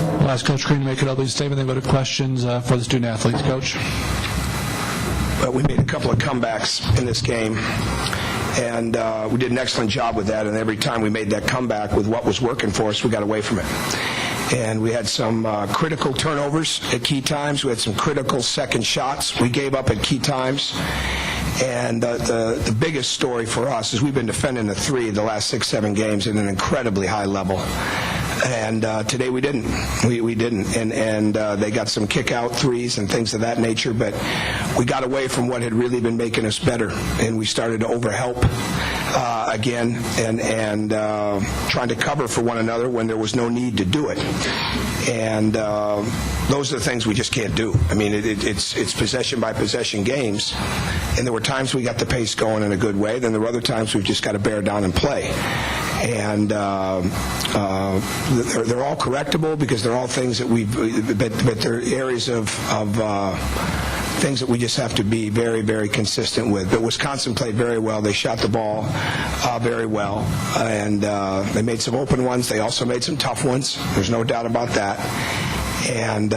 I'll ask Coach Crean to make an opening statement, then go to questions for the student athletes. Coach? Well, we made a couple of comebacks in this game, and we did an excellent job with that, and every time we made that comeback with what was working for us, we got away from it. And we had some critical turnovers at key times. We had some critical second shots we gave up at key times. And the biggest story for us is we've been defending the three the last 6-7 games at an incredibly high level. And today we didn't. We didn't. And they got some kick-out threes and things of that nature, but we got away from what had really been making us better, and we started to overhelp again and trying to cover for one another when there was no need to do it. And those are the things we just can't do. I mean, it's possession-by-possession games, and there were times we got the pace going in a good way, then there were other times we've just got to bear down and play. And they're all correctable because they're all things that but they're areas of things that we just have to be very, very consistent with. But Wisconsin played very well. They shot the ball very well, and they made some open ones. They also made some tough ones. There's no doubt about that. And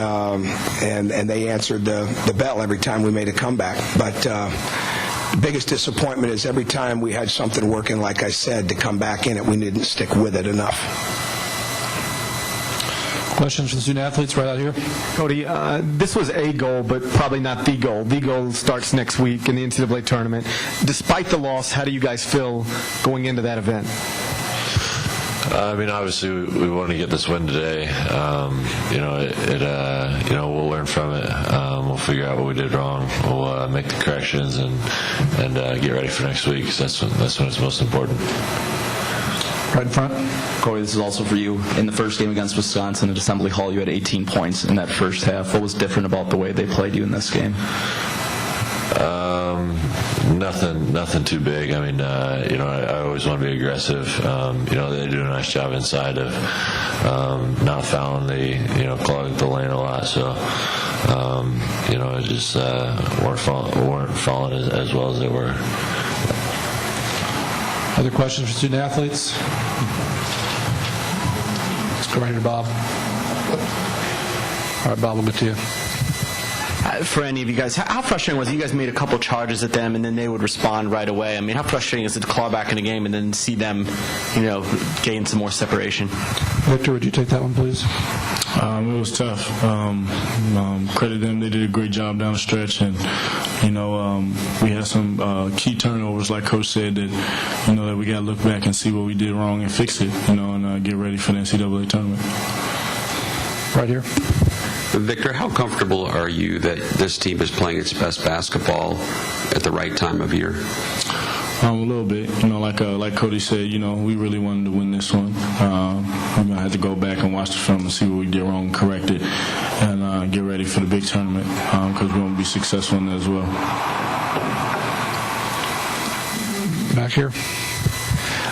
they answered the bell every time we made a comeback. But the biggest disappointment is every time we had something working, like I said, to come back in it, we didn't stick with it enough. Questions for the student athletes right out here? Cody, this was a goal, but probably not the goal. The goal starts next week in the NCAA tournament. Despite the loss, how do you guys feel going into that event? I mean, obviously, we want to get this win today. We'll learn from it. We'll figure out what we did wrong. We'll make the corrections and get ready for next week, because that's when it's most important. Right in front. Corey, this is also for you. In the first game against Wisconsin at Assembly Hall, you had 18 points in that first half. What was different about the way they played you in this game? Nothing too big. I mean, I always want to be aggressive. They do a nice job inside of not fouling. They, clog the lane a lot. So, just weren't falling as well as they were. Other questions for student athletes? Let's go right here to Bob. All right, Bob, we'll get to you. For any of you guys, how frustrating was it? You guys made a couple charges at them, and then they would respond right away. I mean, how frustrating is it to claw back in a game and then see them, gain some more separation? Victor, would you take that one, please? It was tough. Credit them; they did a great job down the stretch, and we had some key turnovers, like Coach said, that we got to look back and see what we did wrong and fix it, and get ready for the NCAA tournament. Right here. Victor, how comfortable are you that this team is playing its best basketball at the right time of year? A little bit. Like Cody said, we really wanted to win this one. We're going to have to go back and watch the film and see what we did wrong, correct it, and get ready for the big tournament because we want to be successful in that as well. Back here.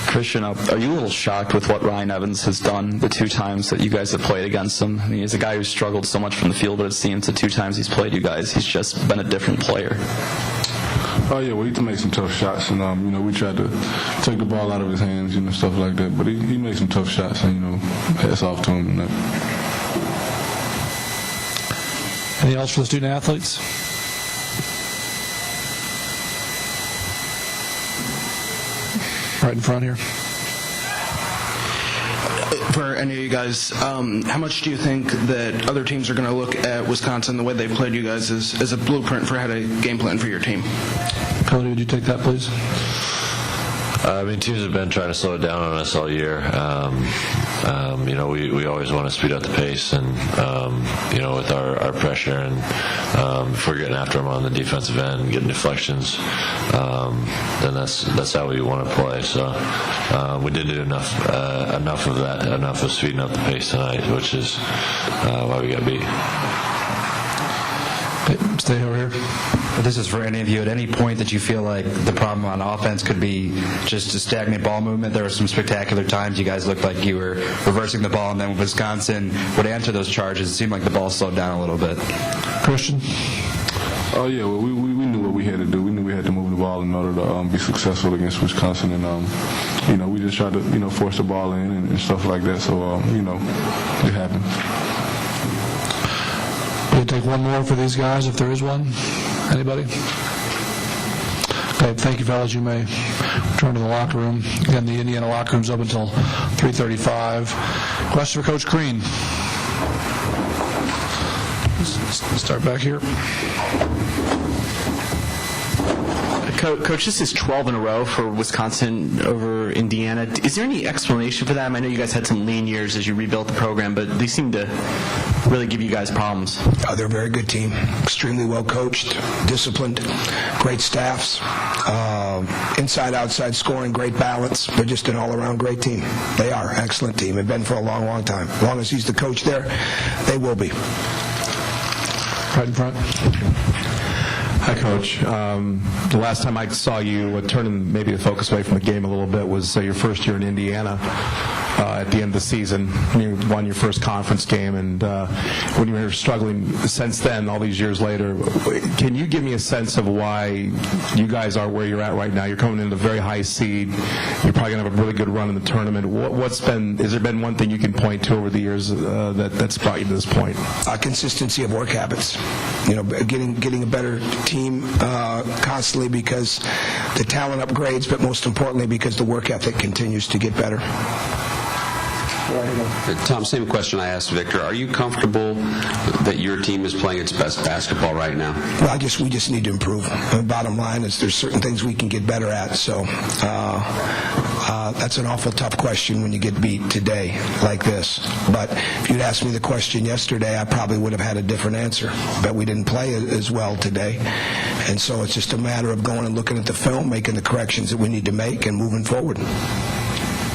Christian, are you a little shocked with what Ryan Evans has done the 2 times that you guys have played against him? I mean, he's a guy who's struggled so much from the field, but it seems the 2 times he's played you guys, he's just been a different player. Oh, yeah, well, he can make some tough shots, and, we tried to take the ball out of his hands, stuff like that, but he made some tough shots, and, hats off to him. Anything else for the student athletes? Right in front here. For any of you guys, how much do you think that other teams are going to look at Wisconsin, the way they played you guys, as a blueprint for how to game plan for your team? Cody, would you take that, please? Teams have been trying to slow it down on us all year. We always want to speed up the pace, and with our pressure, and if we're getting after them on the defensive end and getting deflections, then that's how we want to play. So we did do enough of that, enough of speeding up the pace tonight, which is why we got beat. Okay, stay over here. This is for any of you. At any point that you feel like the problem on offense could be just a stagnant ball movement, there were some spectacular times you guys looked like you were reversing the ball, and then Wisconsin would answer those charges. It seemed like the ball slowed down a little bit. Christian? Oh, yeah, well, we knew what we had to do. We knew we had to move the ball in order to be successful against Wisconsin, and we just tried to, force the ball in and stuff like that, so, it happened. take one more for these guys, if there is one. Anybody? Okay, thank you, fellas. You may return to the locker room. Again, the Indiana locker room's up until 3:35. Question for Coach Crean. Let's start back here. Coach, this is 12 in a row for Wisconsin over Indiana. Is there any explanation for that? I know you guys had some lean years as you rebuilt the program, but they seem to really give you guys problems. They're a very good team, extremely well coached, disciplined, great staffs, inside, outside scoring, great balance. They're just an all-around great team. They are an excellent team. They've been for a long, long time. As long as he's the coach there, they will be. Right in front. Hi, Coach. The last time I saw you, turning maybe the focus away from the game a little bit, was your first year in Indiana at the end of the season. You won your first conference game, and when you were struggling since then, all these years later, can you give me a sense of why you guys are where you're at right now? You're coming in a very high seed. You're probably going to have a really good run in the tournament. Has there been one thing you can point to over the years that's brought you to this point? Consistency of work habits. Getting a better team constantly because the talent upgrades, but most importantly because the work ethic continues to get better. Tom, same question I asked Victor. Are you comfortable that your team is playing its best basketball right now? Well, we just need to improve. The bottom line is there's certain things we can get better at. So that's an awful tough question when you get beat today like this. But if you'd asked me the question yesterday, I probably would have had a different answer. But we didn't play as well today. And so it's just a matter of going and looking at the film, making the corrections that we need to make, and moving forward.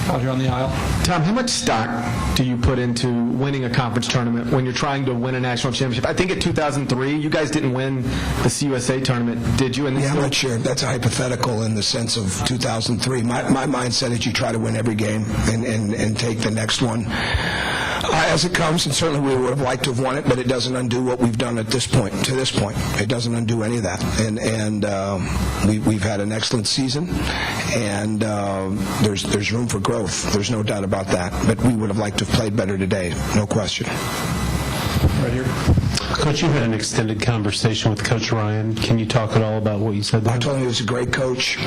Out here on the aisle. Tom, how much stock do you put into winning a conference tournament when you're trying to win a national championship? I think in 2003, you guys didn't win the CUSA tournament, did you? Yeah, I'm not sure. That's a hypothetical in the sense of 2003. My mindset is you try to win every game and take the next one as it comes, and certainly we would have liked to have won it, but it doesn't undo what we've done to this point. It doesn't undo any of that. And we've had an excellent season, and there's room for growth. There's no doubt about that. But we would have liked to have played better today, no question. Right here. Coach, you had an extended conversation with Coach Ryan. Can you talk at all about what you said there? I told him he was a great coach.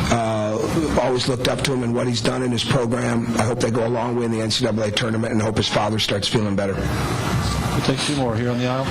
Always looked up to him and what he's done in his program. I hope they go a long way in the NCAA tournament, and hope his father starts feeling better. We'll take two more here on the aisle.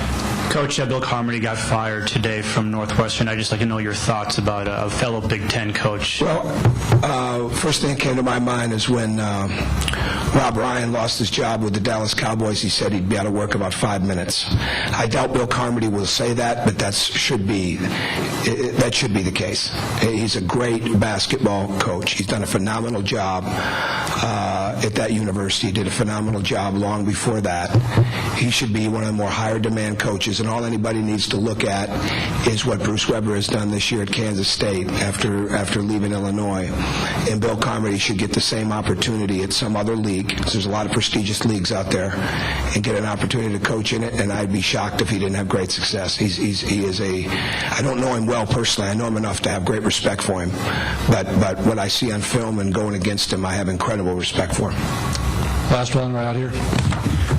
Coach, Bill Carmody got fired today from Northwestern. I'd just like to know your thoughts about a fellow Big Ten coach. Well, first thing that came to my mind is when Rob Ryan lost his job with the Dallas Cowboys, he said he'd be out of work about 5 minutes. I doubt Bill Carmody will say that, but that should be the case. He's a great basketball coach. He's done a phenomenal job at that university. He did a phenomenal job long before that. He should be one of the more higher demand coaches, and all anybody needs to look at is what Bruce Weber has done this year at Kansas State after leaving Illinois. And Bill Carmody should get the same opportunity at some other league, because there's a lot of prestigious leagues out there, and get an opportunity to coach in it, and I'd be shocked if he didn't have great success. He is I don't know him well personally. I know him enough to have great respect for him. But what I see on film and going against him, I have incredible respect for him. Last one right out here.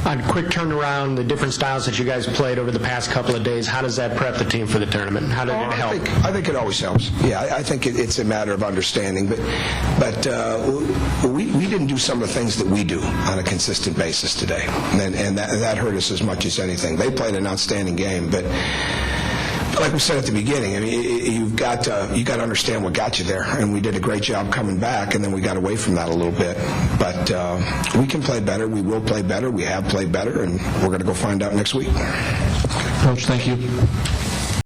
On quick turnaround, the different styles that you guys played over the past couple of days, how does that prep the team for the tournament? How did it help? I think it always helps. Yeah, I think it's a matter of understanding. But we didn't do some of the things that we do on a consistent basis today, and that hurt us as much as anything. They played an outstanding game, but like we said at the beginning, I mean, you've got to understand what got you there, and we did a great job coming back, and then we got away from that a little bit. But we can play better. We will play better. We have played better, and we're going to go find out next week. Coach, thank you.